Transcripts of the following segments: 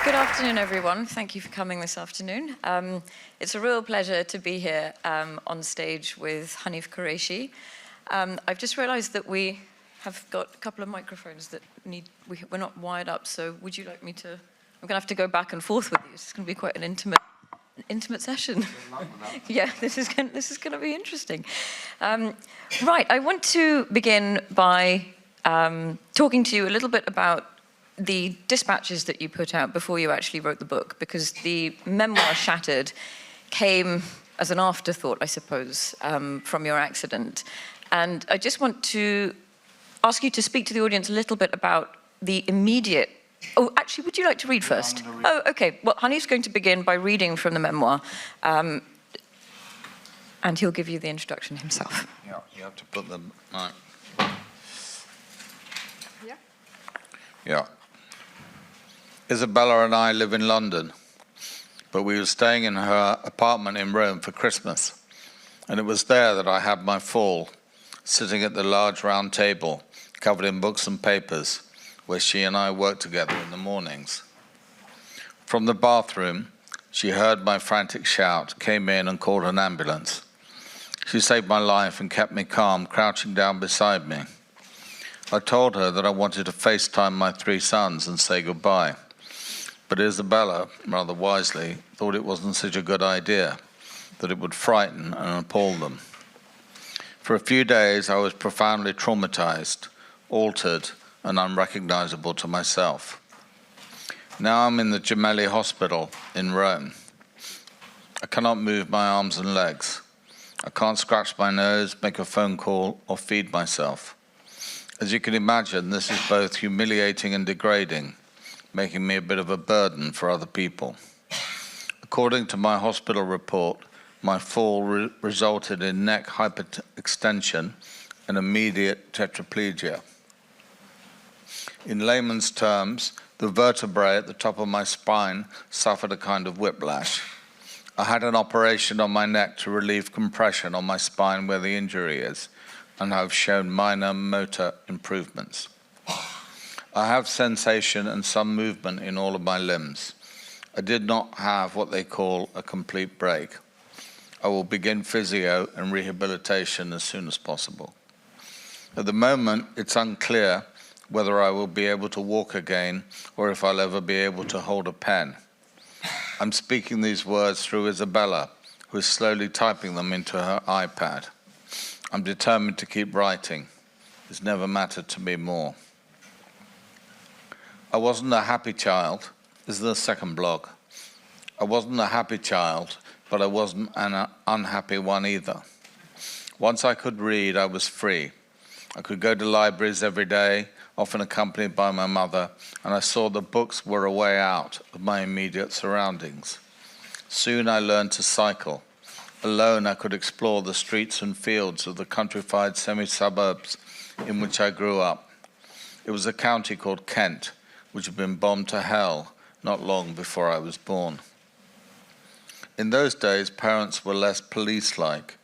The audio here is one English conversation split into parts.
Good afternoon, everyone. Thank you for coming this afternoon. It's a real pleasure to be here on stage with Hanif Kureishi. I've just realized that we have got a couple of microphones that we're not wired up, so would you like me to? I'm gonna have to go back and forth with you. It's gonna be quite an intimate session. Yeah, this is gonna be interesting. Right, I want to begin by talking to you a little bit about the dispatches that you put out before you actually wrote the book, because the memoir Shattered came as an afterthought, I suppose, from your accident. And I just want to ask you to speak to the audience a little bit about the immediate... Oh, actually, would you like to read first? Oh, okay. Well, Hanif's going to begin by reading from the memoir, and he'll give you the introduction himself. Yeah, you have to put them... Right. Yeah. Yeah. Isabella and I live in London, but we were staying in her apartment in Rome for Christmas, and it was there that I had my fall, sitting at the large round table, covered in books and papers, where she and I worked together in the mornings. From the bathroom, she heard my frantic shout, came in and called an ambulance. She saved my life and kept me calm, crouching down beside me. I told her that I wanted to FaceTime my 3 sons and say goodbye. But Isabella, rather wisely, thought it wasn't such a good idea, that it would frighten and appall them. For a few days, I was profoundly traumatized, altered, and unrecognizable to myself. Now I'm in the Gemelli Hospital in Rome. I cannot move my arms and legs. I can't scratch my nose, make a phone call, or feed myself. As you can imagine, this is both humiliating and degrading, making me a bit of a burden for other people. According to my hospital report, my fall resulted in neck hyperextension and immediate tetraplegia. In layman's terms, the vertebrae at the top of my spine suffered a kind of whiplash. I had an operation on my neck to relieve compression on my spine where the injury is, and I've shown minor motor improvements. I have sensation and some movement in all of my limbs. I did not have what they call a complete break. I will begin physio and rehabilitation as soon as possible. At the moment, it's unclear whether I will be able to walk again or if I'll ever be able to hold a pen. I'm speaking these words through Isabella, who is slowly typing them into her iPad. I'm determined to keep writing. It's never mattered to me more. I wasn't a happy child. This is the second blog. I wasn't a happy child, but I wasn't an unhappy one either. Once I could read, I was free. I could go to libraries every day, often accompanied by my mother, and I saw that books were a way out of my immediate surroundings. Soon I learned to cycle. Alone, I could explore the streets and fields of the countrified semi-suburbs in which I grew up. It was a county called Kent, which had been bombed to hell not long before I was born. In those days, parents were less police-like.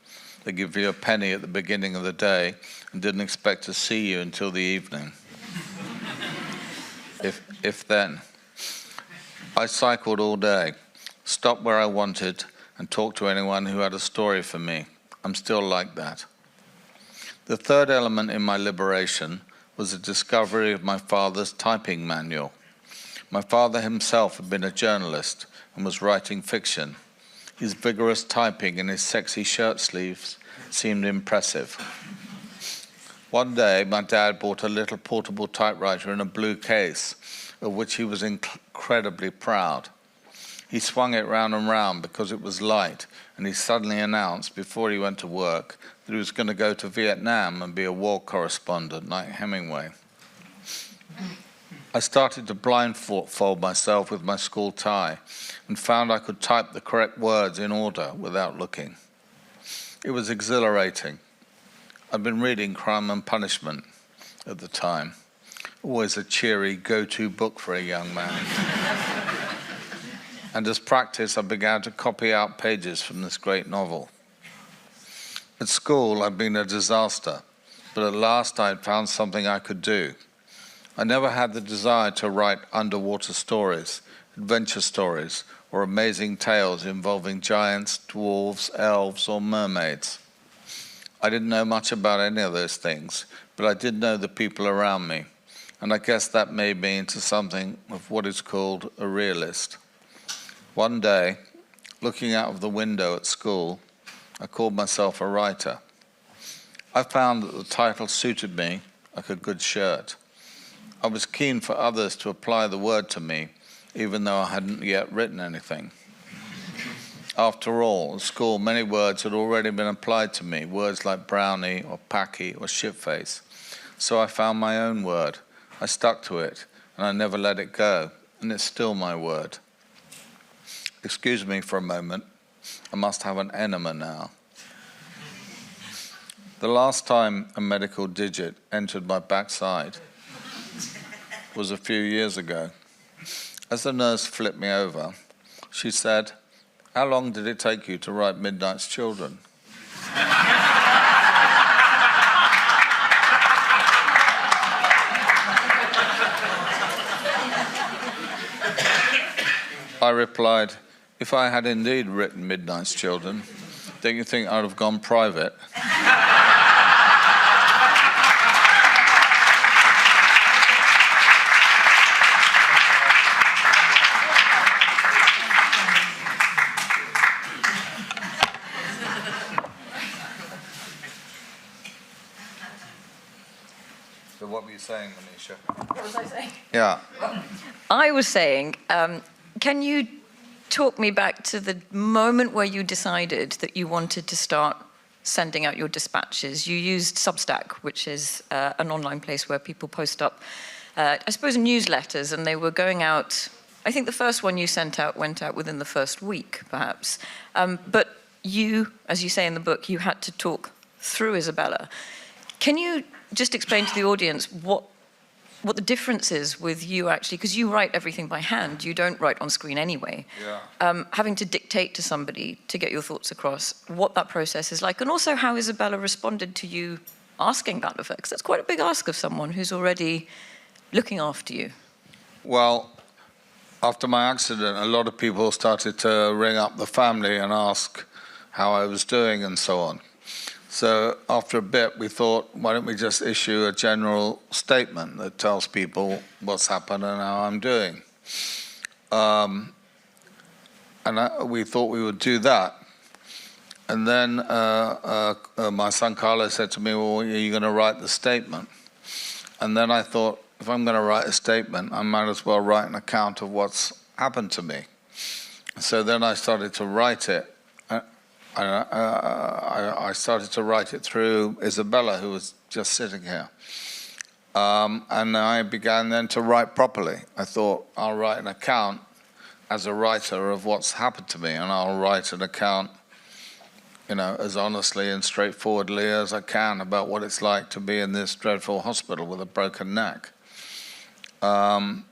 They give you a penny at the beginning of the day and didn't expect to see you until the evening. if then. I cycled all day, stopped where I wanted, and talked to anyone who had a story for me. I'm still like that. The third element in my liberation was the discovery of my father's typing manual. My father himself had been a journalist and was writing fiction. His vigorous typing in his sexy shirt sleeves seemed impressive. One day, my dad bought a little portable typewriter in a blue case, of which he was incredibly proud. He swung it round and round because it was light, and he suddenly announced before he went to work that he was going to go to Vietnam and be a war correspondent like Hemingway. I started to blindfold myself with my school tie and found I could type the correct words in order without looking. It was exhilarating. I'd been reading Crime and Punishment at the time, always a cheery go-to book for a young man. And as practice, I began to copy out pages from this great novel. At school, I'd been a disaster, but at last I had found something I could do. I never had the desire to write underwater stories. adventure stories, or amazing tales involving giants, dwarves, elves, or mermaids. I didn't know much about any of those things, but I did know the people around me, and I guess that made me into something of what is called a realist. One day, looking out of the window at school, I called myself a writer. I found that the title suited me like a good shirt. I was keen for others to apply the word to me, even though I hadn't yet written anything. After all, at school, many words had already been applied to me, words like brownie or packy or shitface. So I found my own word. I stuck to it, and I never let it go, and it's still my word. Excuse me for a moment. I must have an enema now. The last time a medical digit entered my backside was a few years ago. As the nurse flipped me over, she said, "How long did it take you to write Midnight's Children?" I replied, "If I had indeed written Midnight's Children, don't you think I'd have gone private?" So what were you saying, Monisha? What was I saying? Yeah. I was saying, can you talk me back to the moment where you decided that you wanted to start sending out your dispatches? You used Substack, which is an online place where people post up, I suppose, newsletters, and they were going out. I think the first one you sent out went out within the first week, perhaps. But you, as you say in the book, you had to talk through Isabella. Can you just explain to the audience what the difference is with you actually, because you write everything by hand, you don't write on screen anyway. Yeah. Having to dictate to somebody to get your thoughts across, what that process is like, and also how Isabella responded to you asking that of her, because that's quite a big ask of someone who's already looking after you. Well, after my accident, a lot of people started to ring up the family and ask how I was doing and so on. So after a bit, we thought, why don't we just issue a general statement that tells people what's happened and how I'm doing? We thought we would do that. And then my son Carlo said to me, well, are you going to write the statement? And then I thought, if I'm going to write a statement, I might as well write an account of what's happened to me. So then I started to write it. I started to write it through Isabella, who was just sitting here. And I began then to write properly. I thought, I'll write an account as a writer of what's happened to me, and I'll write an account, as honestly and straightforwardly as I can about what it's like to be in this dreadful hospital with a broken neck. And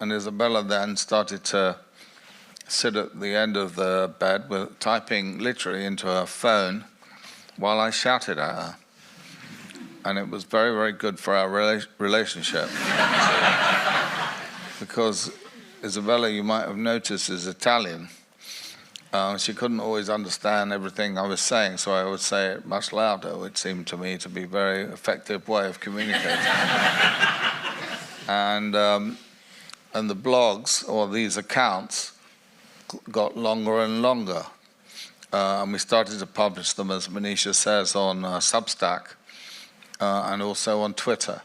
Isabella then started to sit at the end of the bed with typing literally into her phone while I shouted at her. And it was very, very good for our relationship. Because Isabella, you might have noticed, is Italian. She couldn't always understand everything I was saying, so I would say it much louder, which seemed to me to be a very effective way of communicating. And the blogs, or these accounts, got longer and longer. And we started to publish them, as Monisha says, on Substack and also on Twitter.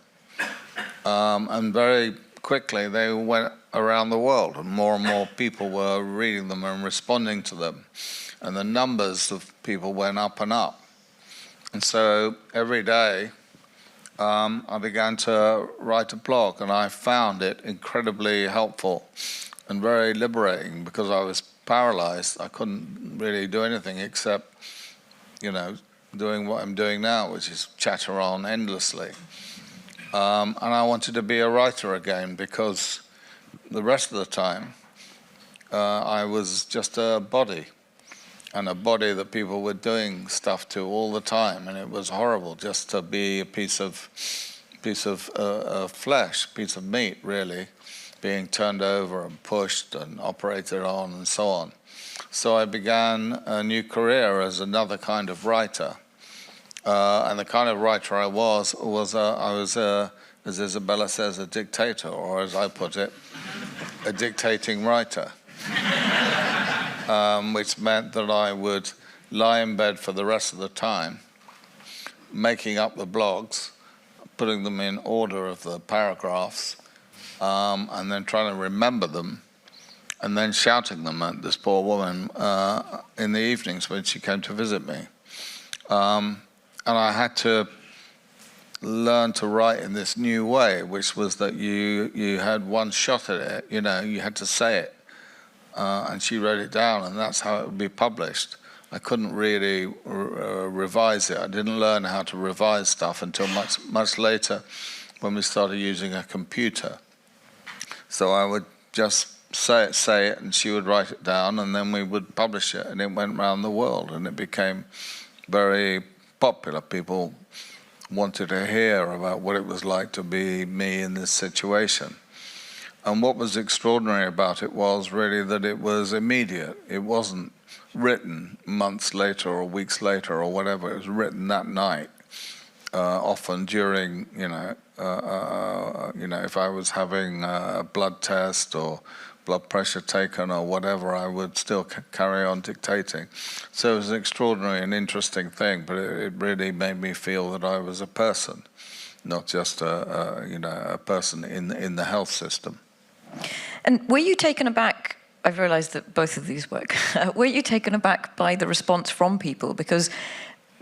And very quickly they went around the world, and more people were reading them and responding to them. And the numbers of people went up and up. And so every day I began to write a blog, and I found it incredibly helpful and very liberating, because I was paralyzed. I couldn't really do anything except, doing what I'm doing now, which is chatter on endlessly. And I wanted to be a writer again, because the rest of the time I was just a body, and a body that people were doing stuff to all the time, and it was horrible just to be a piece of flesh, piece of meat, really. being turned over and pushed and operated on and so on. So I began a new career as another kind of writer. And the kind of writer I was, as Isabella says, a dictator, or as I put it, a dictating writer. Which meant that I would lie in bed for the rest of the time, making up the blogs, putting them in order of the paragraphs, and then trying to remember them, and then shouting them at this poor woman in the evenings when she came to visit me. And I had to learn to write in this new way, which was that you had one shot at it, you had to say it. And she wrote it down, and that's how it would be published. I couldn't really revise it. I didn't learn how to revise stuff until much later when we started using a computer. So I would just say it, and she would write it down, and then we would publish it, and it went around the world, and it became very popular. People wanted to hear about what it was like to be me in this situation. And what was extraordinary about it was really that it was immediate. It wasn't written months later or weeks later or whatever. It was written that night, often during, if I was having a blood test or blood pressure taken or whatever, I would still carry on dictating. So it was an extraordinary and interesting thing, but it really made me feel that I was a person, not just a person in the health system. And were you taken aback? I've realized that both of these work. Were you taken aback by the response from people? Because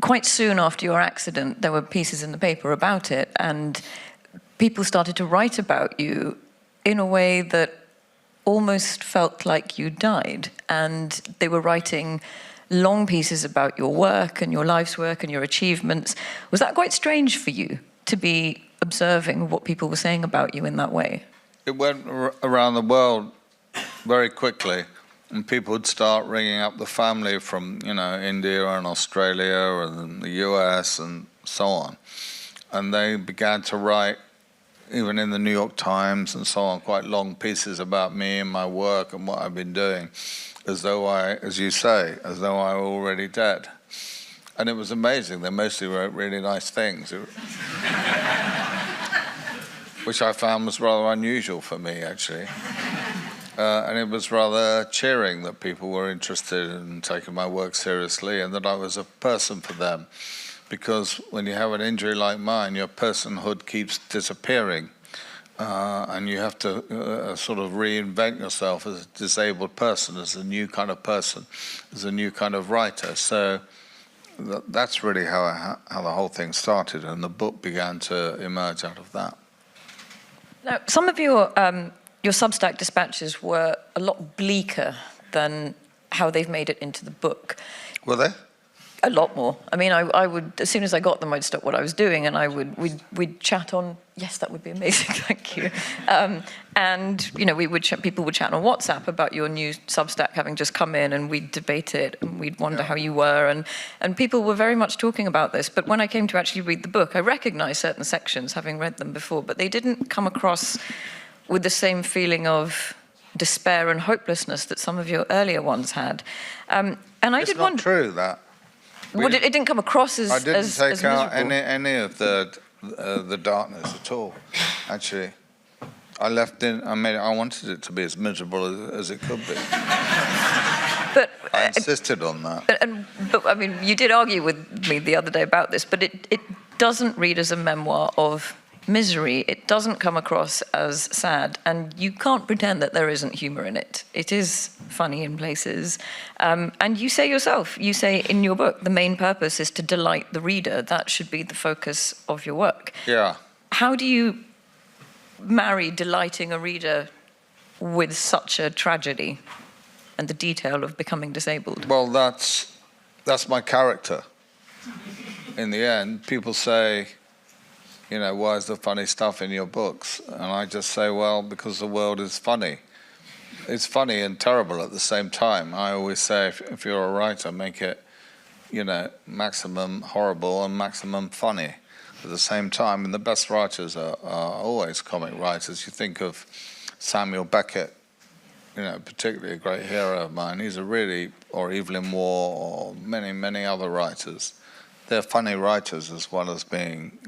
quite soon after your accident, there were pieces in the paper about it, and people started to write about you in a way that almost felt like you died. And they were writing long pieces about your work and your life's work and your achievements. Was that quite strange for you to be observing what people were saying about you in that way? It went around the world very quickly, and people would start ringing up the family from, India and Australia and the US and so on. And they began to write, even in the New York Times and so on, quite long pieces about me and my work and what I've been doing, as though as you say, as though I were already dead. And it was amazing. They mostly wrote really nice things. Which I found was rather unusual for me, actually. And it was rather cheering that people were interested in taking my work seriously and that I was a person for them. Because when you have an injury like mine, your personhood keeps disappearing. And you have to sort of reinvent yourself as a disabled person, as a new kind of person, as a new kind of writer. So that's really how the whole thing started, and the book began to emerge out of that. Now, some of your Substack dispatches were a lot bleaker than how they've made it into the book. Were they? A lot more. I mean, I would, as soon as I got them, I'd stop what I was doing, and we'd chat on. Yes, that would be amazing. Thank you. And people would chat on WhatsApp about your new Substack having just come in, and we'd debate it, and we'd wonder how you were, and people were very much talking about this. But when I came to actually read the book, I recognised certain sections, having read them before, but they didn't come across with the same feeling of despair and hopelessness that some of your earlier ones had. And I did wonder. It's not true that. Well, it didn't come across as I didn't take out miserable. any of the darkness at all. Actually, I wanted it to be as miserable as it could be. But I insisted on that. But I mean, you did argue with me the other day about this, but it doesn't read as a memoir of misery. It doesn't come across as sad, and you can't pretend that there isn't humor in it. It is funny in places. And you say yourself, in your book, the main purpose is to delight the reader. That should be the focus of your work. Yeah. How do you marry delighting a reader with such a tragedy and the detail of becoming disabled? Well, that's my character. In the end, people say, why is there funny stuff in your books? And I just say, well, because the world is funny. It's funny and terrible at the same time. I always say, if you're a writer, make it, maximum horrible and maximum funny at the same time. And the best writers are always comic writers. You think of Samuel Beckett, particularly a great hero of mine. He's or Evelyn Waugh, or many, many other writers. They're funny writers as well as being,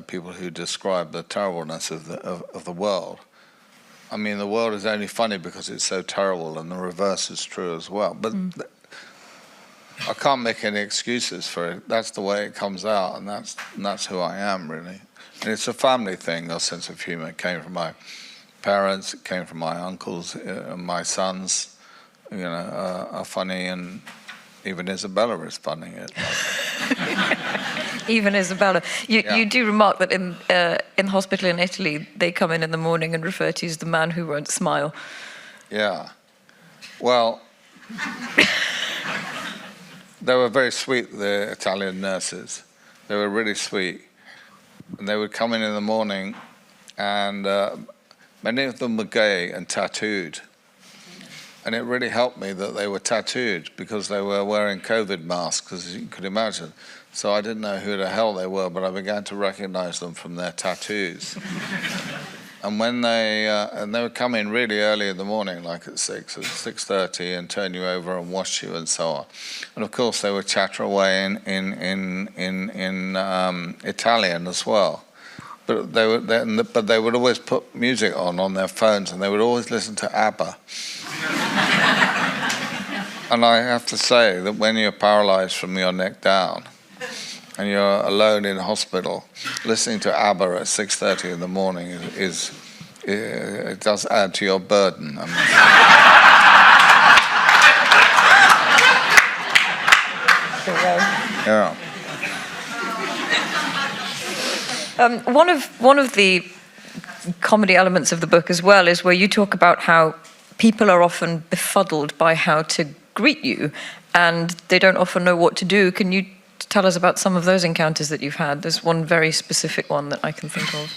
people who describe the terribleness of the world. I mean, the world is only funny because it's so terrible, and the reverse is true as well. But I can't make any excuses for it. That's the way it comes out, and that's who I am, really. And it's a family thing. Our sense of humor came from my parents. It came from my uncles. My sons, are funny, and even Isabella is funny. Even Isabella. You do remark that in the hospital in Italy, they come in the morning and refer to you as the man who won't smile. Yeah. Well, they were very sweet, the Italian nurses. They were really sweet. And they would come in the morning, and many of them were gay and tattooed. And it really helped me that they were tattooed, because they were wearing COVID masks, as you could imagine. So I didn't know who the hell they were, but I began to recognize them from their tattoos. And when they would come in really early in the morning, like at 6:30, and turn you over and wash you and so on. And of course, they would chatter away in Italian as well. But they would always put music on their phones, and they would always listen to ABBA. And I have to say that when you're paralyzed from your neck down, and you're alone in a hospital, listening to ABBA at 6:30 in the morning it does add to your burden. I mean, yeah. One of the comedy elements of the book as well is where you talk about how people are often befuddled by how to greet you, and they don't often know what to do. Can you tell us about some of those encounters that you've had? There's one very specific one that I can think of.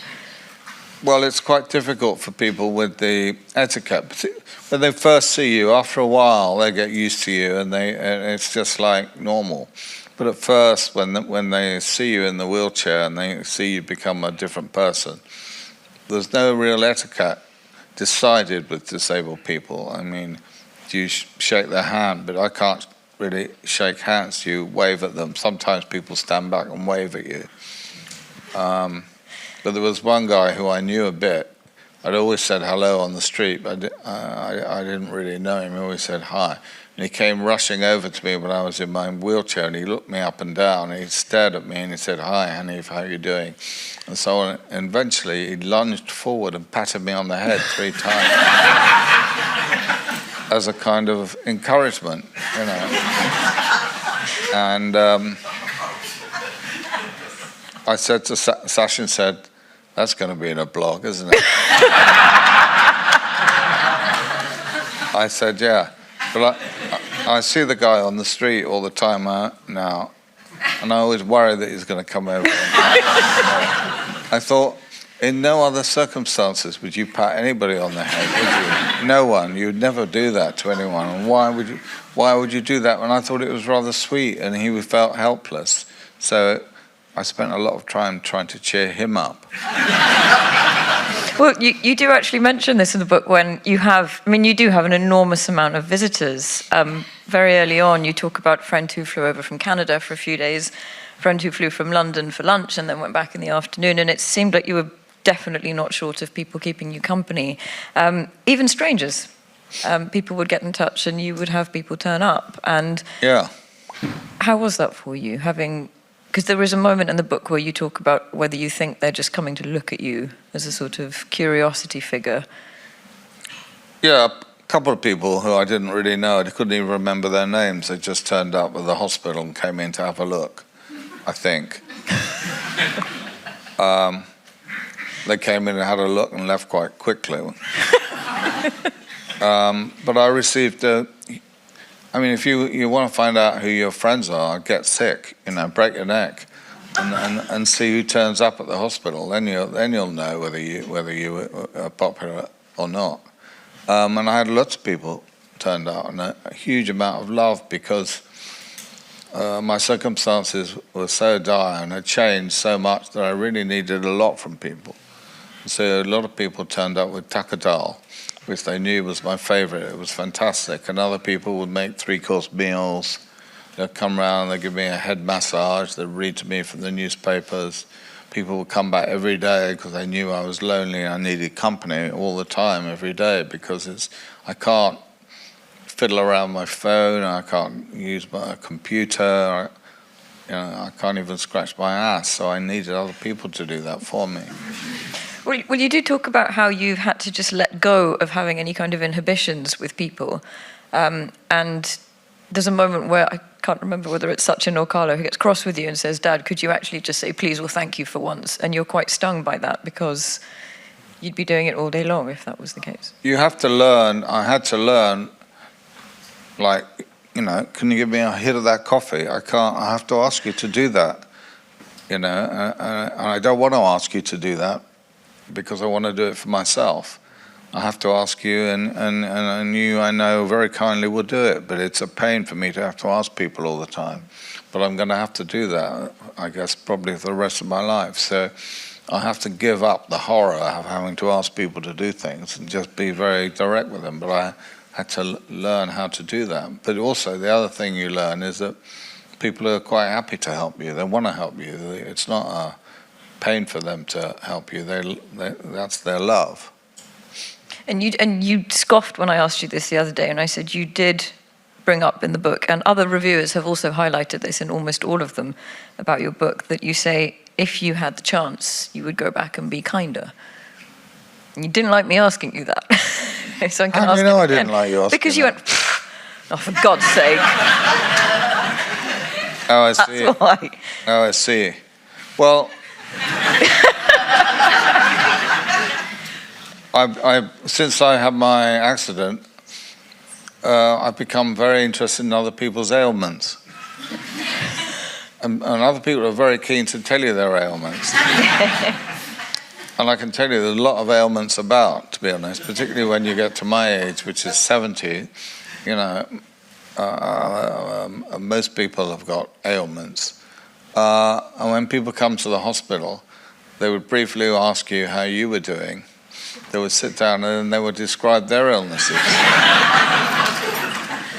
Well, it's quite difficult for people with the etiquette. When they first see you, after a while, they get used to you, and it's just like normal. But at first, when they see you in the wheelchair and they see you become a different person, there's no real etiquette decided with disabled people. I mean, you shake their hand, but I can't really shake hands. You wave at them. Sometimes people stand back and wave at you. But there was one guy who I knew a bit. I'd always said hello on the street, but I didn't really know him. I always said hi. And he came rushing over to me when I was in my wheelchair, and he looked me up and down, and he stared at me, and he said, "Hi, Hanif, how are you doing?" And so on. And eventually, he lunged forward and patted me on the head 3 times as a kind of encouragement, And I said to Sashin, said, "That's going to be in a blog, isn't it?" I said, "Yeah." But I see the guy on the street all the time now, and I always worry that he's going to come over. I thought, in no other circumstances would you pat anybody on the head, would you? No one. You'd never do that to anyone. And why would you do that? And I thought it was rather sweet, and he felt helpless. So I spent a lot of time trying to cheer him up. Well, you do actually mention this in the book when you do have an enormous amount of visitors. Very early on, you talk about a friend who flew over from Canada for a few days, a friend who flew from London for lunch and then went back in the afternoon, and it seemed like you were definitely not short of people keeping you company. Even strangers. People would get in touch and you would have people turn up. And yeah. How was that for you, because there is a moment in the book where you talk about whether you think they're just coming to look at you as a sort of curiosity figure. Yeah, a couple of people who I didn't really know, I couldn't even remember their names. They just turned up at the hospital and came in to have a look, I think. They came in and had a look and left quite quickly. But I received if you want to find out who your friends are, get sick, break your neck, and see who turns up at the hospital. Then you'll know whether you are popular or not. And I had lots of people turned out, and a huge amount of love, because my circumstances were so dire and had changed so much that I really needed a lot from people. So a lot of people turned up with takadal, which they knew was my favorite. It was fantastic. And other people would make 3-course meals. They'd come round, they'd give me a head massage, they'd read to me from the newspapers. People would come back every day because they knew I was lonely and I needed company all the time, every day, because I can't fiddle around my phone, I can't use my computer, I can't even scratch my ass, so I needed other people to do that for me. Well, you do talk about how you've had to just let go of having any kind of inhibitions with people. And there's a moment where I can't remember whether it's Sachin or Carlo who gets cross with you and says, Dad, could you actually just say please or thank you for once? And you're quite stung by that because you'd be doing it all day long if that was the case. You have to learn, I had to learn, like, can you give me a hit of that coffee? I have to ask you to do that, and I don't want to ask you to do that because I want to do it for myself. I have to ask you, and you, I know, very kindly will do it, but it's a pain for me to have to ask people all the time. But I'm going to have to do that, I guess, probably for the rest of my life. So I have to give up the horror of having to ask people to do things and just be very direct with them. But I had to learn how to do that. But also, the other thing you learn is that people are quite happy to help you. They want to help you. It's not a pain for them to help you. That's their love. And you scoffed when I asked you this the other day, and I said you did bring up in the book, and other reviewers have also highlighted this in almost all of them about your book, that you say if you had the chance, you would go back and be kinder. And you didn't like me asking you that. So How do you know I didn't like you asking because you went, oh, for God's sake. Oh, I see. That's why. Oh, I see. Well, since I had my accident, I've become very interested in other people's ailments. And other people are very keen to tell you their ailments. And I can tell you there's a lot of ailments about, to be honest, particularly when you get to my age, which is 70. Most people have got ailments. And when people come to the hospital, they would briefly ask you how you were doing. They would sit down and then they would describe their illnesses.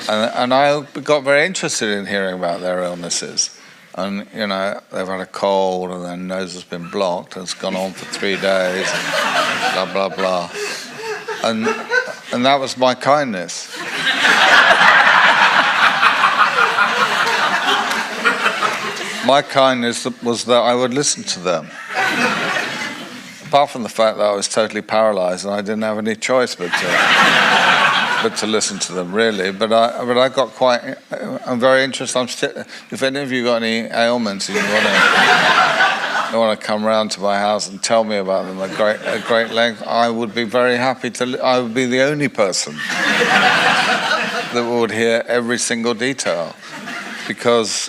and I got very interested in hearing about their illnesses. And, they've had a cold and their nose has been blocked and it's gone on for 3 days, blah, blah, blah. And that was my kindness. My kindness was that I would listen to them. Apart from the fact that I was totally paralyzed and I didn't have any choice but to listen to them, really. But I got quite. I'm very interested. If any of you got any ailments and you want to come round to my house and tell me about them at great length, I would be very happy to. I would be the only person that would hear every single detail, because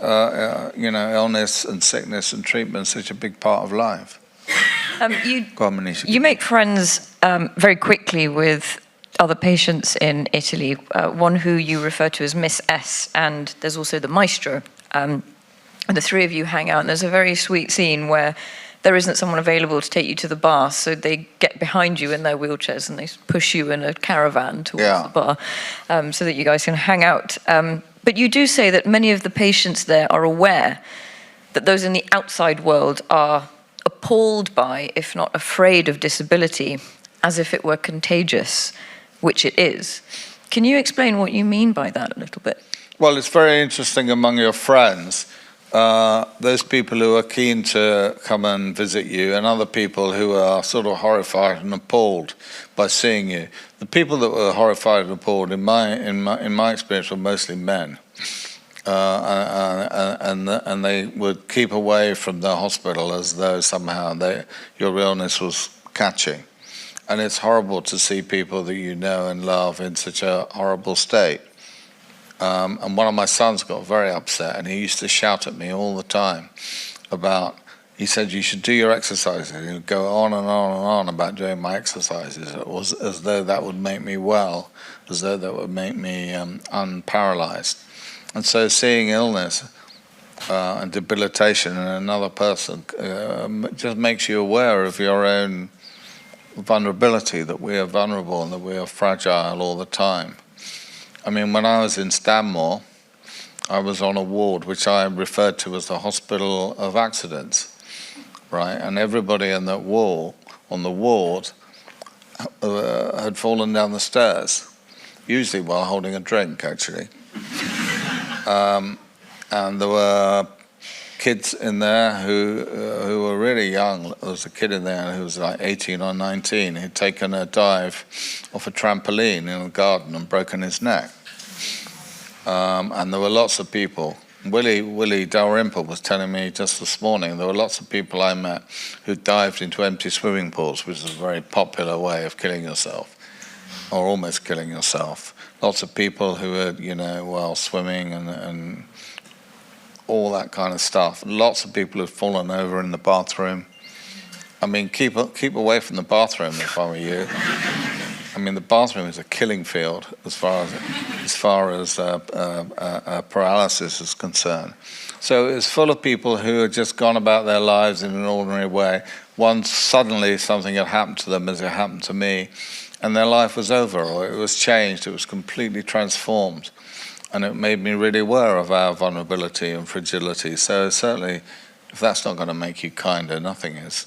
illness and sickness and treatment is such a big part of life. Go on, Monisha. You make friends very quickly with other patients in Italy, one who you refer to as Miss S, and there's also the maestro. And the three of you hang out, and there's a very sweet scene where there isn't someone available to take you to the bar, so they get behind you in their wheelchairs and they push you in a caravan towards the bar so that you guys can hang out. But you do say that many of the patients there are aware that those in the outside world are appalled by, if not afraid of, disability, as if it were contagious, which it is. Can you explain what you mean by that a little bit? Well, it's very interesting among your friends, those people who are keen to come and visit you, and other people who are sort of horrified and appalled by seeing you. The people that were horrified and appalled, in my experience, were mostly men. And they would keep away from the hospital as though somehow your illness was catching. And it's horrible to see people that you know and love in such a horrible state. And one of my sons got very upset, and he used to shout at me all the time he said, you should do your exercises. He would go on and on and on about doing my exercises. It was as though that would make me well, as though that would make me unparalyzed. And so seeing illness and debilitation in another person just makes you aware of your own vulnerability, that we are vulnerable and that we are fragile all the time. I mean, when I was in Stanmore, I was on a ward which I referred to as the hospital of accidents, right? And everybody in that ward, on the ward, had fallen down the stairs, usually while holding a drink, actually. And there were kids in there who were really young. There was a kid in there who was like 18 or 19. He'd taken a dive off a trampoline in a garden and broken his neck. And there were lots of people. Willie Dalrymple was telling me just this morning there were lots of people I met who dived into empty swimming pools, which is a very popular way of killing yourself, or almost killing yourself. Lots of people who were, while swimming and all that kind of stuff. Lots of people who've fallen over in the bathroom. I mean, keep away from the bathroom if I were you. I mean, the bathroom is a killing field as far as paralysis is concerned. So it's full of people who had just gone about their lives in an ordinary way. Once suddenly something had happened to them, as it happened to me, and their life was over, or it was changed, it was completely transformed. And it made me really aware of our vulnerability and fragility. So certainly, if that's not going to make you kinder, nothing is.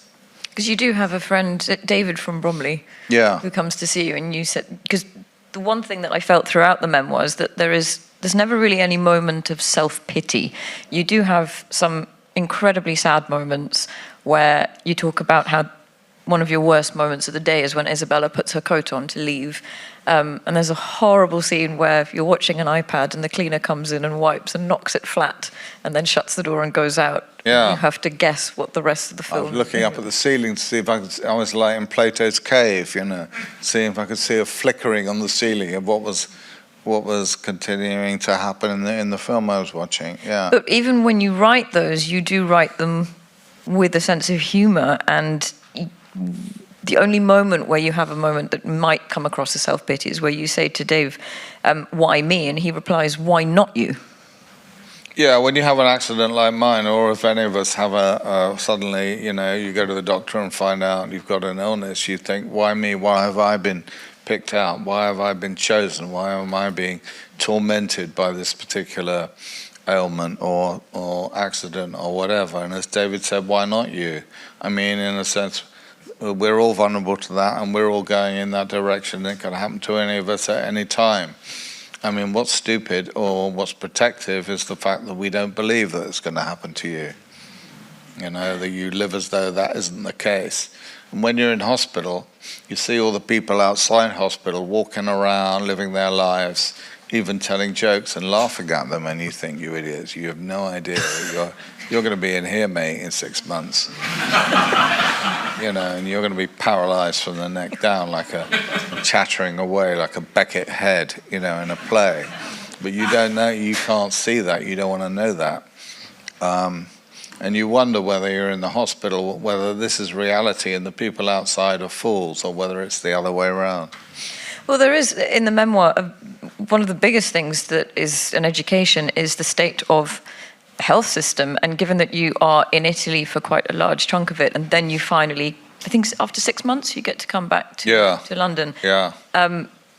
Because you do have a friend, David from Bromley, who comes to see you, and you said, because the one thing that I felt throughout the memoir is that there's never really any moment of self-pity. You do have some incredibly sad moments where you talk about how one of your worst moments of the day is when Isabella puts her coat on to leave. And there's a horrible scene where you're watching an iPad and the cleaner comes in and wipes and knocks it flat and then shuts the door and goes out. Yeah. You have to guess what the rest of the film I was looking up at the ceiling to see if I was like in Plato's cave, seeing if I could see a flickering on the ceiling of what was continuing to happen in the film I was watching. Yeah. But even when you write those, you do write them with a sense of humor, and the only moment where you have a moment that might come across as self-pity is where you say to Dave, why me? And he replies, why not you? Yeah, when you have an accident like mine, or if any of us have suddenly, you go to the doctor and find out you've got an illness, you think, why me? Why have I been picked out? Why have I been chosen? Why am I being tormented by this particular ailment or accident or whatever? And as David said, why not you? I mean, in a sense, we're all vulnerable to that, and we're all going in that direction. It can happen to any of us at any time. I mean, what's stupid or what's protective is the fact that we don't believe that it's going to happen to you. That you live as though that isn't the case. And when you're in hospital, you see all the people outside hospital walking around, living their lives, even telling jokes and laughing at them, and you think, you idiots, you have no idea that you're going to be in here, mate, in 6 months. And you're going to be paralyzed from the neck down, like chattering away like a Beckett head, in a play. But you don't know, you can't see that, you don't want to know that. And you wonder whether you're in the hospital, whether this is reality and the people outside are fools, or whether it's the other way around. Well, there is, in the memoir, one of the biggest things that is an education is the state of the health system. And given that you are in Italy for quite a large chunk of it, and then you finally, I think after 6 months, you get to come back to London. Yeah.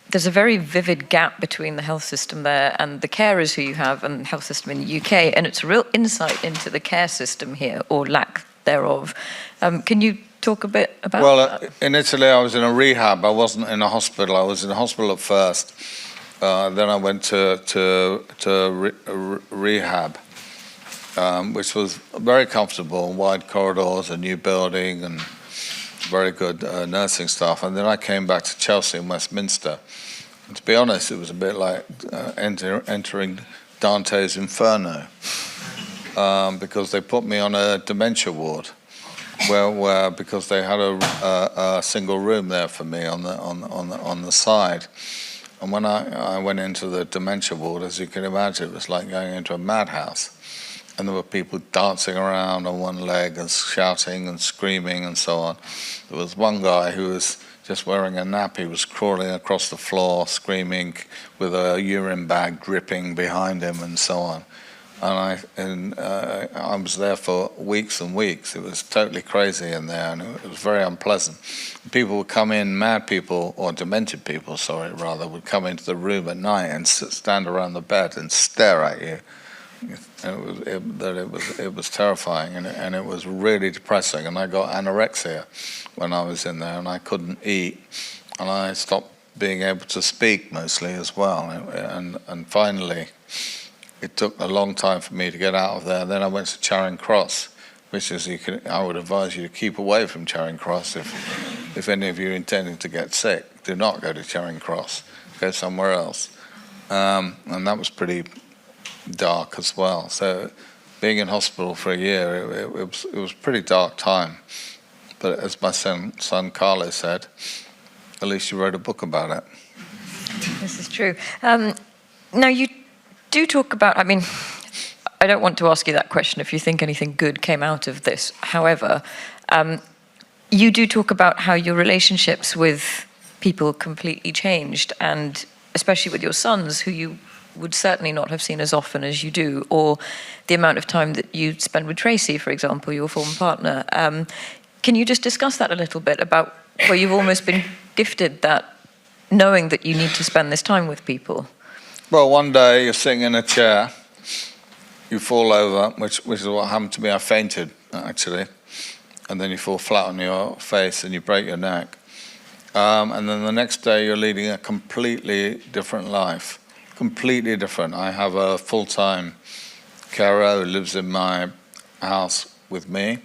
There's a very vivid gap between the health system there and the carers who you have and the health system in the UK. And it's a real insight into the care system here, or lack thereof. Can you talk a bit about that? In Italy, I was in a rehab. I wasn't in a hospital. I was in a hospital at first. Then I went to rehab, which was very comfortable, wide corridors, a new building, and very good nursing staff. And then I came back to Chelsea and Westminster. And to be honest, it was a bit like entering Dante's Inferno, because they put me on a dementia ward. Because they had a single room there for me on the side, and when I went into the dementia ward, as you can imagine, it was like going into a madhouse, and there were people dancing around on one leg and shouting and screaming and so on. There was one guy who was just wearing a nappy, he was crawling across the floor, screaming with a urine bag dripping behind him and so on. and I was there for weeks and weeks. It was totally crazy in there, and it was very unpleasant. People would come in, mad people, or demented people, sorry, rather, would come into the room at night and stand around the bed and stare at you. It was terrifying, and it was really depressing. And I got anorexia when I was in there, and I couldn't eat, and I stopped being able to speak mostly as well. And finally, it took a long time for me to get out of there. Then I went to Charing Cross, which is I would advise you to keep away from Charing Cross if any of you are intending to get sick. Do not go to Charing Cross. Go somewhere else. And that was pretty dark as well. So being in hospital for a year, it was a pretty dark time. But as my son Carlo said, at least you wrote a book about it. This is true. Now, you do talk about, I mean, I don't want to ask you that question if you think anything good came out of this. However, you do talk about how your relationships with people completely changed, and especially with your sons, who you would certainly not have seen as often as you do, or the amount of time that you spend with Tracy, for example, your former partner. Can you just discuss that a little bit, about where you've almost been gifted that, knowing that you need to spend this time with people? Well, one day you're sitting in a chair, you fall over, which is what happened to me. I fainted, actually, and then you fall flat on your face and you break your neck. And then the next day you're leading a completely different life, completely different. I have a full-time carer who lives in my house with me,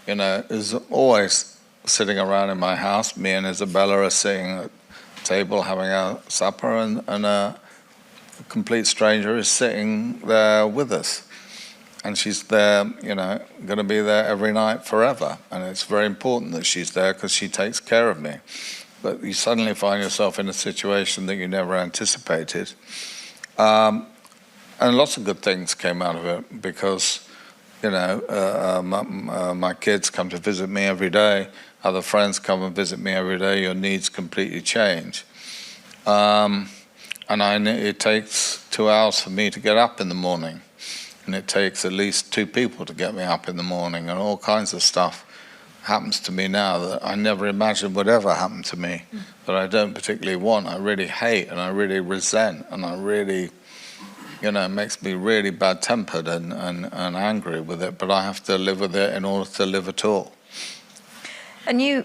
is always sitting around in my house. Me and Isabella are sitting at a table having a supper, and a complete stranger is sitting there with us. And she's there, going to be there every night forever. And it's very important that she's there because she takes care of me. But you suddenly find yourself in a situation that you never anticipated. And lots of good things came out of it because, my kids come to visit me every day. Other friends come and visit me every day. Your needs completely change. And it takes 2 hours for me to get up in the morning. And it takes at least 2 people to get me up in the morning. And all kinds of stuff happens to me now that I never imagined would ever happen to me, that I don't particularly want. I really hate, and I really resent, and I really, it makes me really bad-tempered and angry with it. But I have to live with it in order to live at all. And you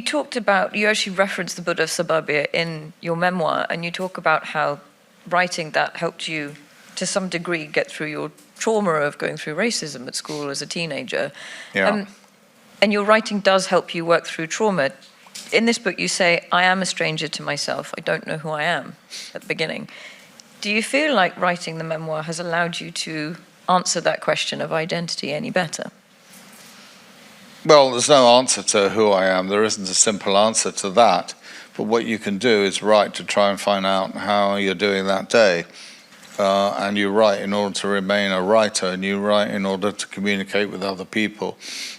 talked about, you actually referenced the Buddha of Suburbia in your memoir, and you talk about how writing that helped you, to some degree, get through your trauma of going through racism at school as a teenager. Yeah. And your writing does help you work through trauma. In this book, you say, "I am a stranger to myself. I don't know who I am," at the beginning. Do you feel like writing the memoir has allowed you to answer that question of identity any better? Well, there's no answer to who I am. There isn't a simple answer to that. But what you can do is write to try and find out how you're doing that day. And you write in order to remain a writer, and you write in order to communicate with other people,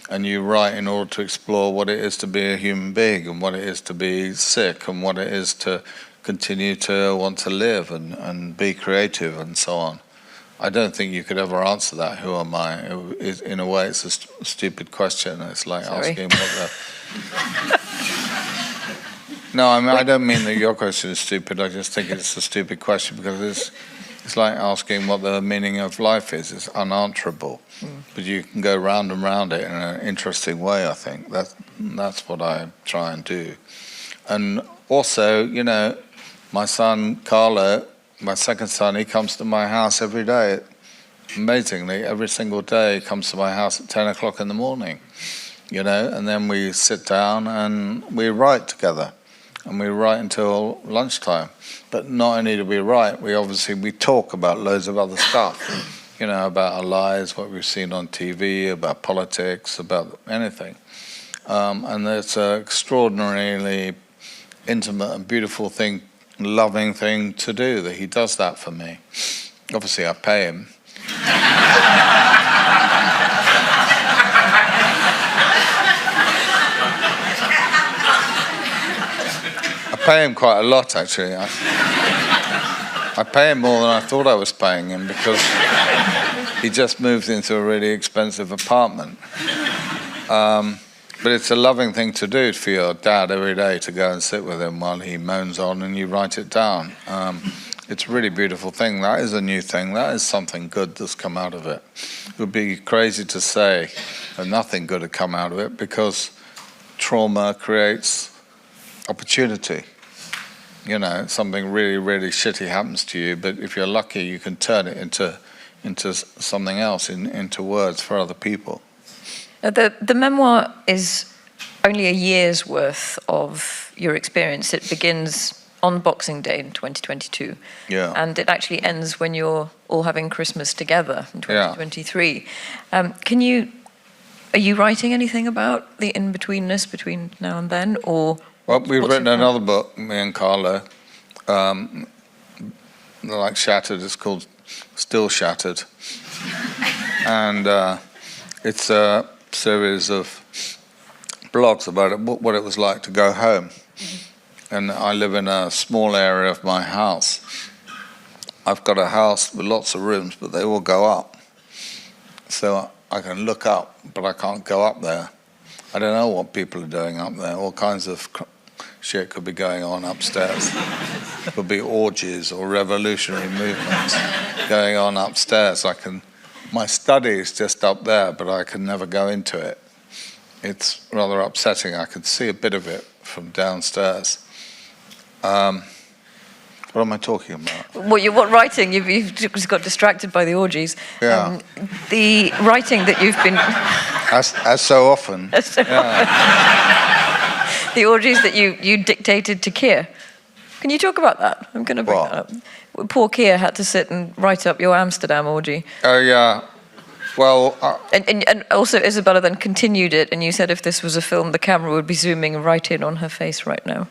and you write in order to explore what it is to be a human being, and what it is to be sick, and what it is to continue to want to live and be creative and so on. I don't think you could ever answer that. Who am I? In a way, it's a stupid question. It's like asking what the... No, I don't mean that your question is stupid. I just think it's a stupid question because it's like asking what the meaning of life is. It's unanswerable. But you can go round and round it in an interesting way, I think. That's what I try and do. And also, my son, Carlo, my second son, he comes to my house every day. Amazingly, every single day he comes to my house at 10 o'clock in the morning, and then we sit down and we write together. And we write until lunchtime. But not only do we write, we talk about loads of other stuff, about our lives, what we've seen on TV, about politics, about anything. And it's an extraordinarily intimate and beautiful thing, loving thing to do, that he does that for me. Obviously, I pay him. I pay him quite a lot, actually. I pay him more than I thought I was paying him because he just moved into a really expensive apartment. But it's a loving thing to do for your dad every day, to go and sit with him while he moans on and you write it down. It's a really beautiful thing. That is a new thing. That is something good that's come out of it. It would be crazy to say that nothing good had come out of it, because trauma creates opportunity. You know, something really, really shitty happens to you, but if you're lucky, you can turn it into something else, into words for other people. The memoir is only a year's worth of your experience. It begins on Boxing Day in 2022. Yeah. And it actually ends when you're all having Christmas together in 2023. Yeah. Are you writing anything about the in-betweenness between now and then, or? Well, we've written another book, me and Carlo, like Shattered. It's called Still Shattered. And it's a series of blogs about what it was like to go home. And I live in a small area of my house. I've got a house with lots of rooms, but they all go up. So I can look up, but I can't go up there. I don't know what people are doing up there. All kinds of shit could be going on upstairs. Could be orgies or revolutionary movements going on upstairs. My study is just up there, but I can never go into it. It's rather upsetting. I can see a bit of it from downstairs. What am I talking about? What writing? You've just got distracted by the orgies. Yeah. The writing that you've been... As so often. The orgies that you dictated to Keir. Can you talk about that? I'm going to bring that up. Poor Keir had to sit and write up your Amsterdam orgy. Oh, yeah. Well... And also Isabella then continued it, and you said if this was a film, the camera would be zooming right in on her face right now.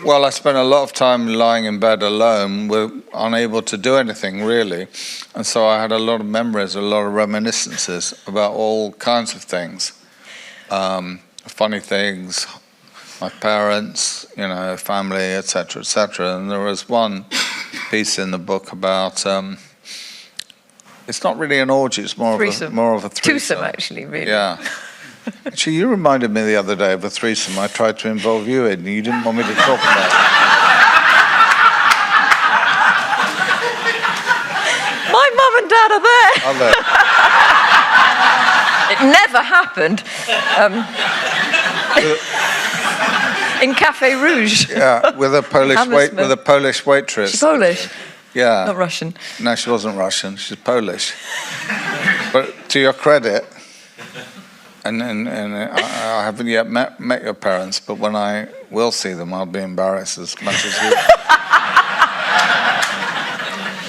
Well, I spent a lot of time lying in bed alone, unable to do anything, really. And so I had a lot of memories, a lot of reminiscences about all kinds of things. Funny things, my parents, family, etc., etc. And there was one piece in the book about... it's not really an orgy, it's more of a threesome. Twosome, actually, really. Yeah. Actually, you reminded me the other day of a threesome I tried to involve you in, and you didn't want me to talk about it. My mum and dad are there. Are they? It never happened. In Café Rouge. Yeah, with a Polish waitress. She's Polish? Yeah. Not Russian. No, she wasn't Russian. She's Polish. But to your credit, and I haven't yet met your parents, but when I will see them, I'll be embarrassed as much as you.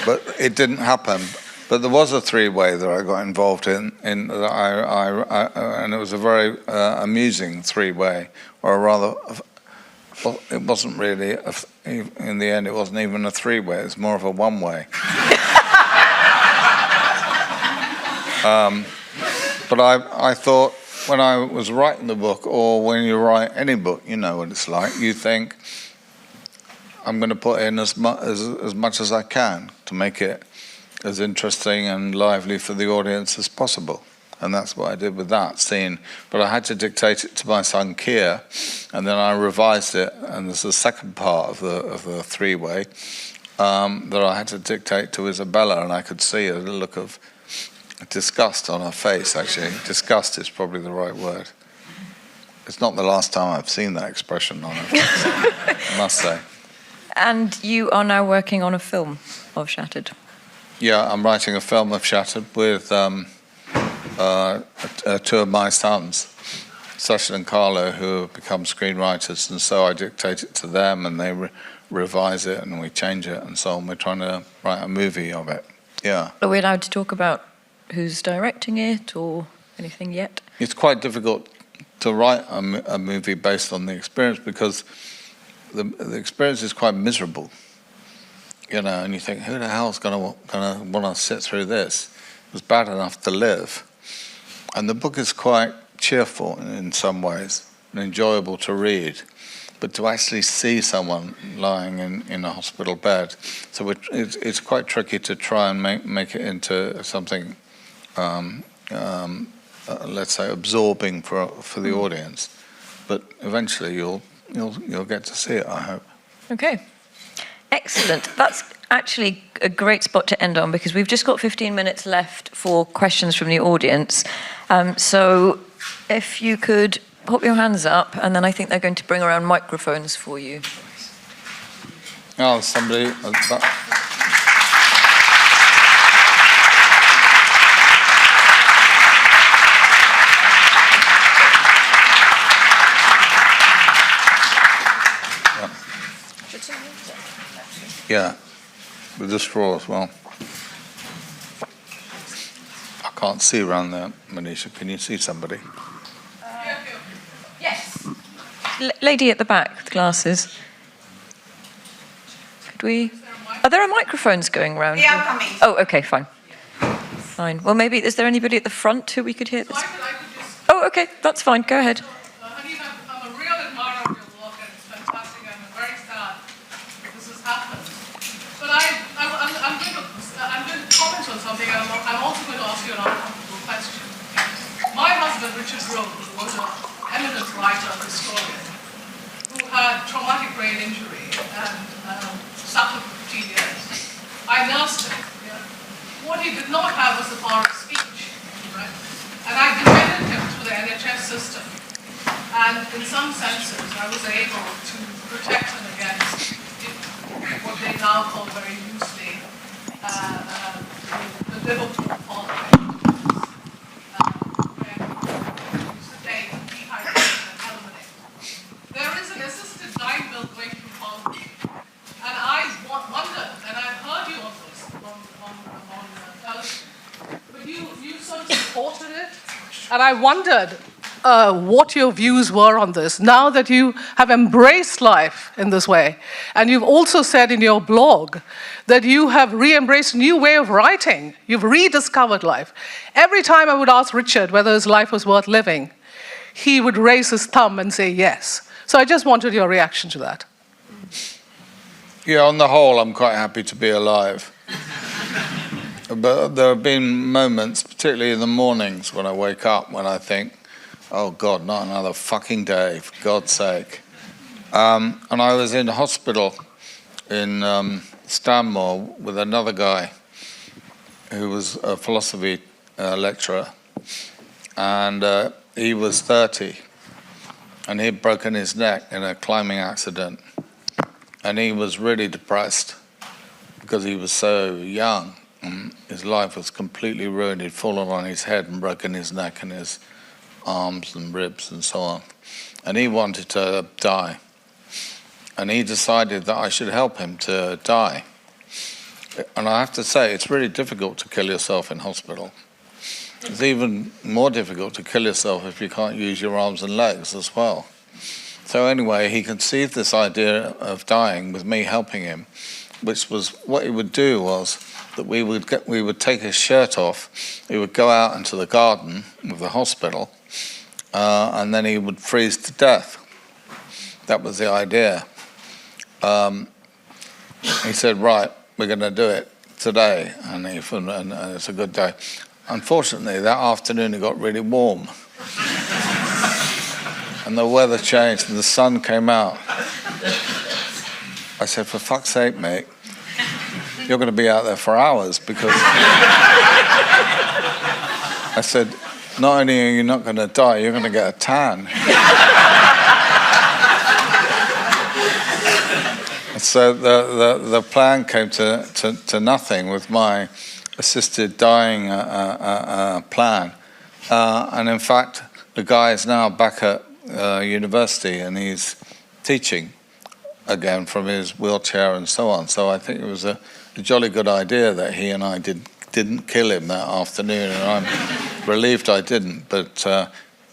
But it didn't happen. But there was a three-way that I got involved in and it was a very amusing three-way, or rather, well, it wasn't really. In the end, it wasn't even a three-way. It was more of a one-way. But I thought, when I was writing the book, or when you write any book, you know what it's like. You think, I'm going to put in as much as I can to make it as interesting and lively for the audience as possible. And that's what I did with that scene. But I had to dictate it to my son Keir, and then I revised it, and there's a second part of the three-way that I had to dictate to Isabella, and I could see a look of disgust on her face, actually. Disgust is probably the right word. It's not the last time I've seen that expression on her face, I must say. And you are now working on a film of Shattered. Yeah, I'm writing a film of Shattered with two of my sons, Sasha and Carlo, who have become screenwriters, and so I dictate it to them, and they revise it, and we change it, and so on. We're trying to write a movie of it. Yeah. Are we allowed to talk about who's directing it or anything yet? It's quite difficult to write a movie based on the experience, because the experience is quite miserable, and you think, who the hell's going to want to sit through this? It was bad enough to live. And the book is quite cheerful in some ways and enjoyable to read, but to actually see someone lying in a hospital bed. So it's quite tricky to try and make it into something, let's say, absorbing for the audience. But eventually you'll get to see it, I hope. Okay, excellent. That's actually a great spot to end on, because we've just got 15 minutes left for questions from the audience. So if you could pop your hands up, and then I think they're going to bring around microphones for you. Oh, somebody. Yeah, with the straw as well. I can't see around there, Monisha. Can you see somebody? Yes. Lady at the back with glasses. Could we? Are there microphones going around? They are coming. Oh, okay, fine. Fine. Well, maybe, is there anybody at the front who we could hear this? Oh, okay, that's fine. Go ahead. Hanif, I'm a real admirer of your work, and it's fantastic. I'm very sad that this has happened. But I'm going to comment on something, and I'm also going to ask you an uncomfortable question. My husband, Richard Rose, was an eminent writer and historian who had traumatic brain injury and suffered for 15 years. I nursed him. Yeah. What he did not have was the power of speech, right? And I defended him through the NHS system. And in some senses, I was able to protect him against what they now call very loosely the Liverpool following. Sedate, dehydrate, and eliminate. There is an assisted dying bill going through Parliament. And I wondered, and I've heard you on this on television, but you sort of supported it. And I wondered what your views were on this, now that you have embraced life in this way. And you've also said in your blog that you have re-embraced a new way of writing. You've rediscovered life. Every time I would ask Richard whether his life was worth living, he would raise his thumb and say yes. So I just wanted your reaction to that. Yeah, on the whole, I'm quite happy to be alive. But there have been moments, particularly in the mornings when I wake up, when I think, oh God, not another fucking day, for God's sake. And I was in hospital in Stanmore with another guy who was a philosophy lecturer. And he was 30. And he'd broken his neck in a climbing accident. And he was really depressed because he was so young. And his life was completely ruined. He'd fallen on his head and broken his neck and his arms and ribs and so on. And he wanted to die. And he decided that I should help him to die. And I have to say, it's really difficult to kill yourself in hospital. It's even more difficult to kill yourself if you can't use your arms and legs as well. So anyway, he conceived this idea of dying with me helping him, which was what he would do was that we would take his shirt off, he would go out into the garden of the hospital, and then he would freeze to death. That was the idea. He said, right, we're going to do it today, and it's a good day. Unfortunately, that afternoon it got really warm. And the weather changed and the sun came out. I said, for fuck's sake, mate, you're going to be out there for hours, because I said, not only are you not going to die, you're going to get a tan. So the plan came to nothing with my assisted dying plan. And in fact, the guy is now back at university and he's teaching again from his wheelchair and so on. So I think it was a jolly good idea that he and I didn't kill him that afternoon, and I'm relieved I didn't. But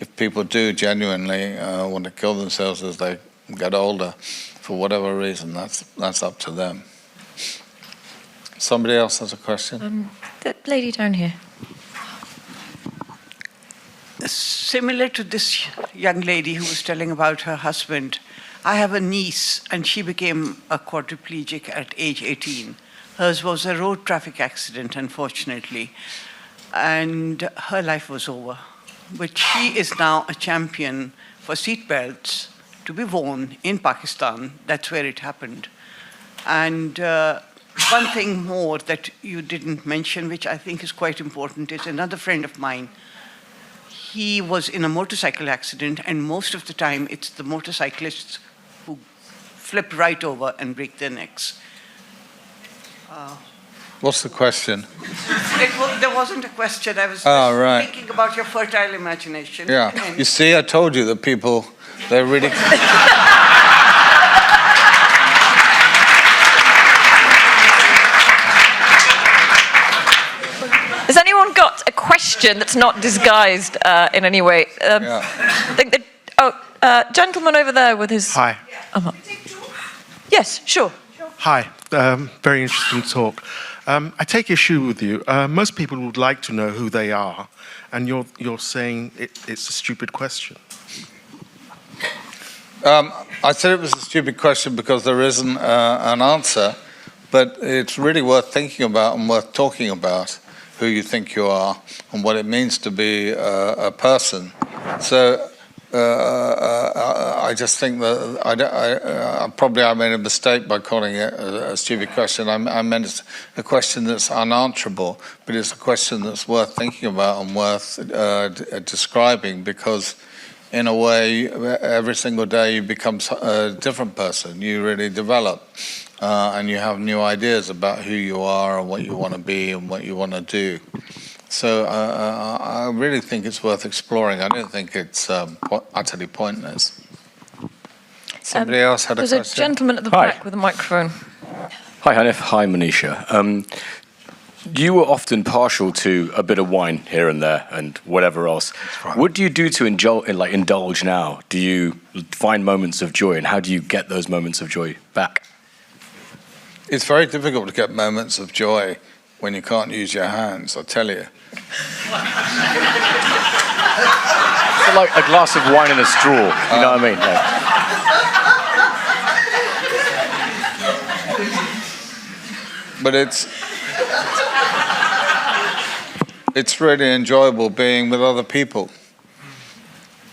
if people do genuinely want to kill themselves as they get older, for whatever reason, that's up to them. Somebody else has a question? The lady down here. Similar to this young lady who was telling about her husband, I have a niece, and she became a quadriplegic at age 18. Hers was a road traffic accident, unfortunately, and her life was over. But she is now a champion for seatbelts to be worn in Pakistan. That's where it happened. And one thing more that you didn't mention, which I think is quite important, is another friend of mine. He was in a motorcycle accident, and most of the time it's the motorcyclists who flip right over and break their necks. What's the question? There wasn't a question. I was right. thinking about your fertile imagination. Yeah. You see, I told you that people, they're really... Has anyone got a question that's not disguised in any way? Gentleman over there with his... Hi. Yes, sure. Hi. Very interesting talk. I take issue with you. Most people would like to know who they are, and you're saying it's a stupid question. I said it was a stupid question because there isn't an answer, but it's really worth thinking about and worth talking about who you think you are and what it means to be a person. So I just think that I made a mistake by calling it a stupid question. I meant it's a question that's unanswerable, but it's a question that's worth thinking about and worth describing, because in a way, every single day you become a different person. You really develop, and you have new ideas about who you are and what you want to be and what you want to do. So I really think it's worth exploring. I don't think it's utterly pointless. Somebody else had a question? There's a gentleman at the back with a microphone. Hi, Hanif. Hi, Monisha. You were often partial to a bit of wine here and there and whatever else. Right. What do you do to indulge now? Do you find moments of joy, and how do you get those moments of joy back? It's very difficult to get moments of joy when you can't use your hands, I tell you. So like a glass of wine in a straw, you know what I mean? Like. But it's really enjoyable being with other people.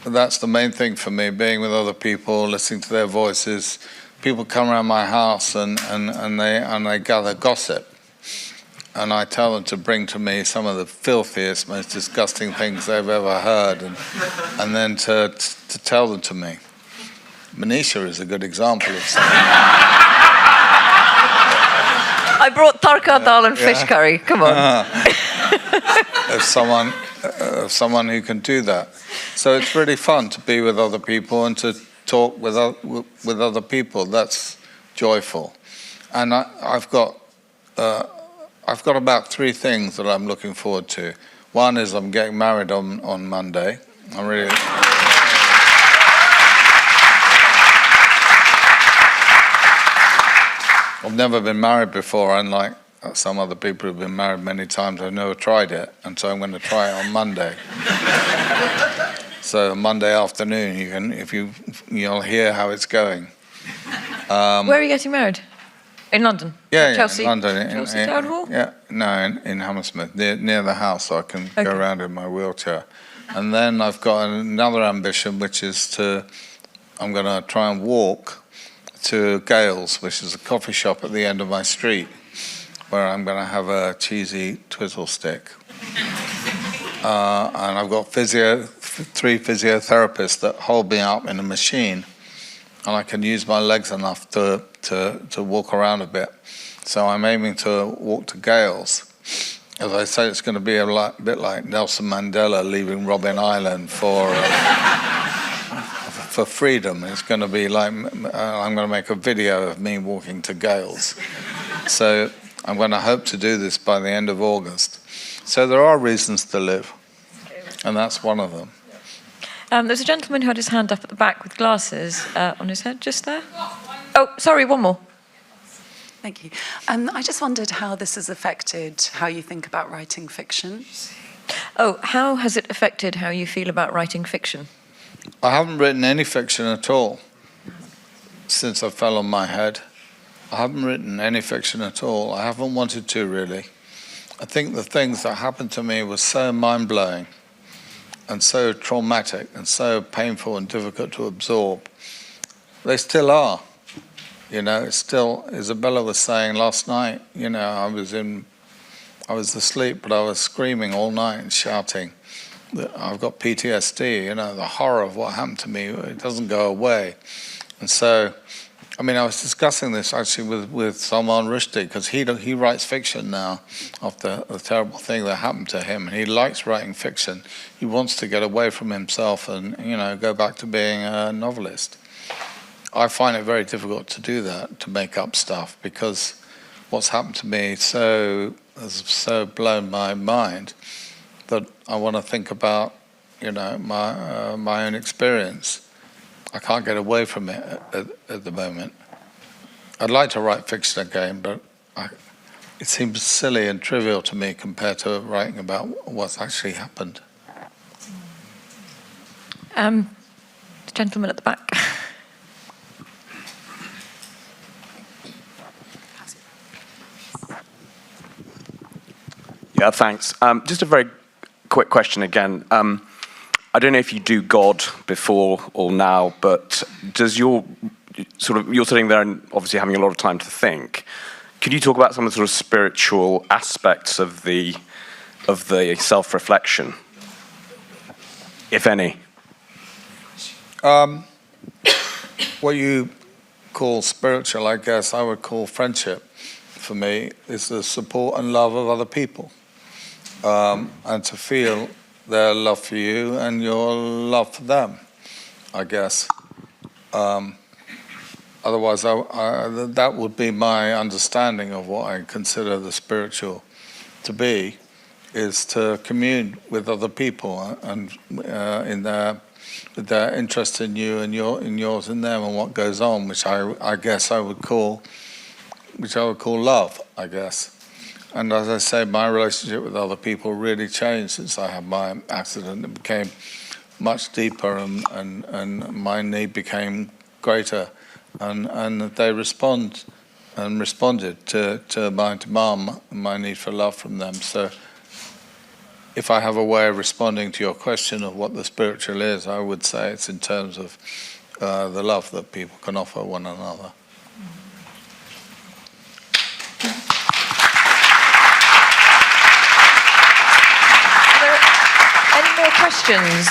That's the main thing for me, being with other people, listening to their voices. People come around my house and they gather gossip. And I tell them to bring to me some of the filthiest, most disgusting things they've ever heard, and then to tell them to me. Monisha is a good example of something. I brought tarka dal and fish curry. Come on. Of someone who can do that. So it's really fun to be with other people and to talk with other people. That's joyful. And I've got about 3 things that I'm looking forward to. One is I'm getting married on Monday. I've never been married before, unlike some other people who've been married many times. I've never tried it, and so I'm going to try it on Monday. So Monday afternoon, you'll hear how it's going. Where are you getting married? In London? Yeah, Chelsea? in London. Chelsea Town Hall? Yeah, no, in Hammersmith, near the house, so I can go around in my wheelchair. And then I've got another ambition, which is I'm going to try and walk to Gales, which is a coffee shop at the end of my street, where I'm going to have a cheesy twizzle stick. And I've got 3 physiotherapists that hold me up in a machine, and I can use my legs enough to walk around a bit. So I'm aiming to walk to Gales. As I say, it's going to be a bit like Nelson Mandela leaving Robben Island for freedom. It's going to be like I'm going to make a video of me walking to Gales. So I'm going to hope to do this by the end of August. So there are reasons to live, and that's one of them. There's a gentleman who had his hand up at the back with glasses on his head, just there. Oh, sorry, one more. Thank you. I just wondered how this has affected how you think about writing fiction. Oh, how has it affected how you feel about writing fiction? I haven't written any fiction at all. since I fell on my head. I haven't written any fiction at all. I haven't wanted to, really. I think the things that happened to me were so mind-blowing and so traumatic and so painful and difficult to absorb. They still are. You know, it's still, Isabella was saying last night, you know, I was asleep, but I was screaming all night and shouting that I've got PTSD, you know, the horror of what happened to me, it doesn't go away. And so, I mean, I was discussing this actually with Salman Rushdie, because he writes fiction now after the terrible thing that happened to him, and he likes writing fiction. He wants to get away from himself and, you know, go back to being a novelist. I find it very difficult to do that, to make up stuff, because what's happened to me has so blown my mind that I want to think about, you know, my own experience. I can't get away from it at the moment. I'd like to write fiction again, but it seems silly and trivial to me compared to writing about what's actually happened. The gentleman at the back. Yeah, thanks. Just a very quick question again. I don't know if you do God before or now, but does you're sitting there and obviously having a lot of time to think. Could you talk about some of the sort of spiritual aspects of the self-reflection, if any? What you call spiritual, I guess I would call friendship. For me, is the support and love of other people, and to feel their love for you and your love for them, I guess. Otherwise, that would be my understanding of what I consider the spiritual to be, is to commune with other people and with their interest in you and yours in them and what goes on, which I guess I would call love, I guess. And as I say, my relationship with other people really changed since I had my accident. It became much deeper, and my need became greater, and they responded to my demand and my need for love from them. So if I have a way of responding to your question of what the spiritual is, I would say it's in terms of the love that people can offer one another. Questions?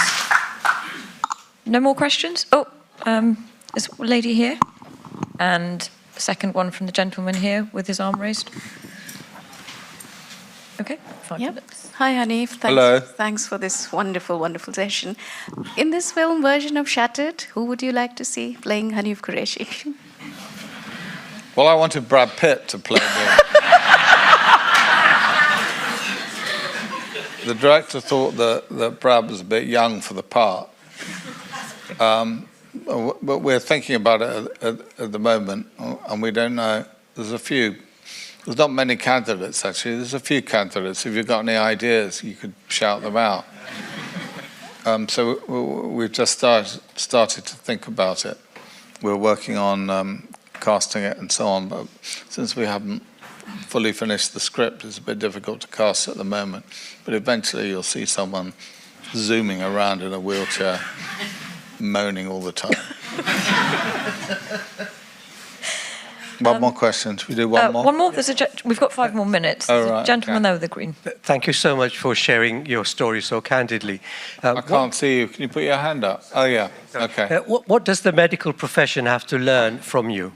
No more questions? Oh, there's a lady here, and a second one from the gentleman here with his arm raised. Okay, 5 minutes. Hi, Hanif. Hello. Thanks for this wonderful, wonderful session. In this film version of Shattered, who would you like to see playing Hanif Kureishi? Well, I wanted Brad Pitt to play me. The director thought that Brad was a bit young for the part. But we're thinking about it at the moment, and we don't know. There's not many candidates, actually. There's a few candidates. If you've got any ideas, you could shout them out. So we've just started to think about it. We're working on casting it and so on, but since we haven't fully finished the script, it's a bit difficult to cast at the moment. But eventually you'll see someone zooming around in a wheelchair, moaning all the time. One more question. Should we do one more? One more? We've got 5 more minutes. Oh, There's right, a gentleman okay. there with the green. Thank you so much for sharing your story so candidly. I can't see you. Can you put your hand up? Oh, yeah. Okay. What does the medical profession have to learn from you?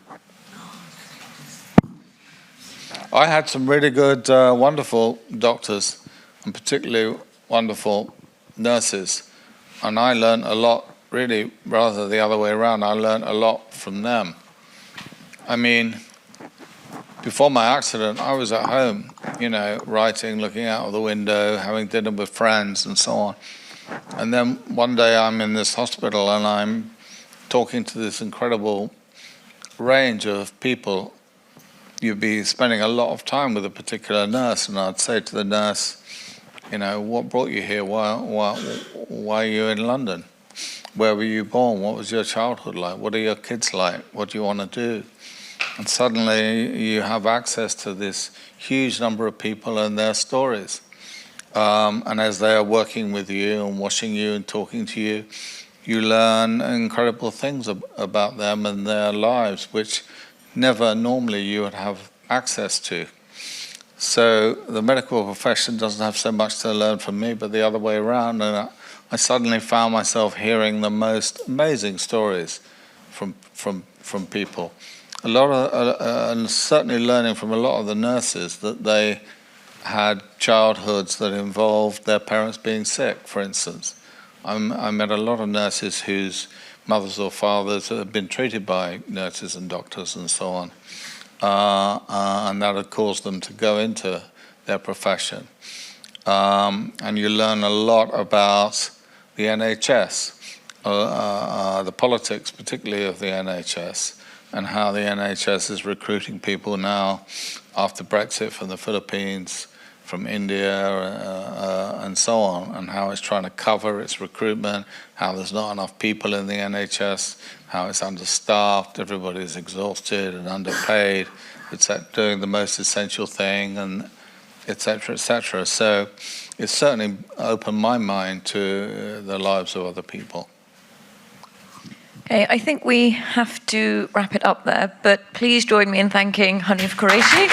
I had some really good, wonderful doctors, and particularly wonderful nurses. And I learned a lot, really, rather the other way around. I learned a lot from them. I mean, before my accident, I was at home, you know, writing, looking out of the window, having dinner with friends and so on. And then one day I'm in this hospital and I'm talking to this incredible range of people. You'd be spending a lot of time with a particular nurse, and I'd say to the nurse, you know, what brought you here? Why are you in London? Where were you born? What was your childhood like? What are your kids like? What do you want to do? And suddenly you have access to this huge number of people and their stories. And as they are working with you and watching you and talking to you, you learn incredible things about them and their lives, which never normally you would have access to. So the medical profession doesn't have so much to learn from me, but the other way around. And I suddenly found myself hearing the most amazing stories from people. A lot of, and certainly learning from a lot of the nurses that they had childhoods that involved their parents being sick, for instance. I met a lot of nurses whose mothers or fathers had been treated by nurses and doctors and so on. And that had caused them to go into their profession. And you learn a lot about the NHS, the politics particularly of the NHS, and how the NHS is recruiting people now after Brexit from the Philippines, from India, and so on, and how it's trying to cover its recruitment, how there's not enough people in the NHS, how it's understaffed, everybody's exhausted and underpaid, it's doing the most essential thing, and et cetera, et cetera. So it's certainly opened my mind to the lives of other people. Okay, I think we have to wrap it up there, but please join me in thanking Hanif Kureishi.